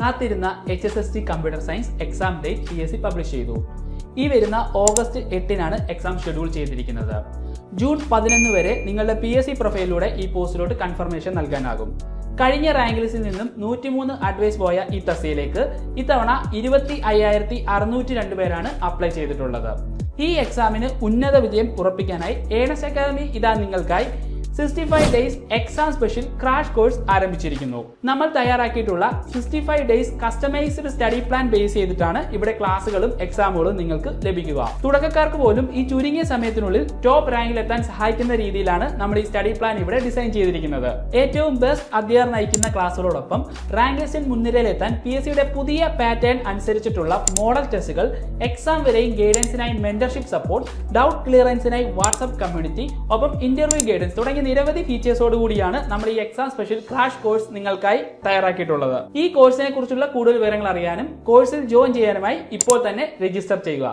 കാത്തിരുന്ന HSSC computer science exam date PSC publish ചെയ്തു. ഈ വരുന്ന ഓഗസ്റ്റ് 8-നാണ് എക്സാം ഷെഡ്യൂൾ ചെയ്തിരിക്കുന്നത്. ജൂൺ 11 വരെ നിങ്ങളുടെ PSC പ്രൊഫൈലിലൂടെ ഈ പോസ്റ്റിലോട്ട് കൺഫർമേഷൻ നൽകാനാകും. കഴിഞ്ഞ റാങ്ക് ലിസ്റ്റിൽ നിന്നും 103 അഡ്വൈസ് പോയ ഈ തസ്തികയിലേക്ക് ഇത്തവണ 25,602 പേരാണ് അപ്ലൈ ചെയ്തിട്ടുള്ളത്. ഈ എക്സാമിന് ഉന്നത വിജയം ഉറപ്പിക്കാനായി ഏണസ്റ്റ് അക്കാദമി ഇതാ നിങ്ങൾക്കായി 65 days exam special crash course ആരംഭിച്ചിരിക്കുന്നു. നമ്മൾ തയ്യാറാക്കിയിട്ടുള്ള 65 days customised study plan base ചെയ്തിട്ടാണ് ഇവിടെ ക്ലാസുകളും എക്സാമുകളും നിങ്ങൾക്ക് ലഭിക്കുക. തുടക്കക്കാർക്ക് പോലും ഈ ചുരുങ്ങിയ സമയത്തിനുള്ളിൽ ടോപ്പ് റാങ്കിൽ എത്താൻ സഹായിക്കുന്ന രീതിയിലാണ് നമ്മൾ ഈ സ്റ്റഡി പ്ലാൻ ഇവിടെ ഡിസൈൻ ചെയ്തിരിക്കുന്നത്. ഏറ്റവും ബെസ്റ്റ് അധ്യാപകർ നയിക്കുന്ന ക്ലാസുകളോടൊപ്പം റാങ്ക് ലിസ്റ്റിൽ മുൻനിരയിലെത്താൻ PSCയുടെ പുതിയ പാറ്റേൺ അനുസരിച്ചിട്ടുള്ള മോഡൽ ടെസ്റ്റുകൾ, എക്സാം വരെയും ഗൈഡൻസിനായി മെന്റർഷിപ്പ് സപ്പോർട്ട്, ഡൗട്ട് ക്ലിയറൻസിനായി വാട്സ്ആപ്പ് കമ്മ്യൂണിറ്റി, ഒപ്പം ഇന്റർവ്യൂ ഗൈഡൻസ് തുടങ്ങിയ നിരവധി ഫീച്ചേഴ്സോട് കൂടിയാണ് നമ്മൾ ഈ എക്സാം സ്പെഷ്യൽ ക്രാഷ് കോഴ്സ് നിങ്ങൾക്കായി തയ്യാറാക്കിയിട്ടുള്ളത്. ഈ കോഴ്സിനെ കുറിച്ചുള്ള കൂടുതൽ വിവരങ്ങൾ അറിയാനും കോഴ്സിൽ ജോയിൻ ചെയ്യാനുമായി ഇപ്പോൾ തന്നെ രജിസ്റ്റർ ചെയ്യുക.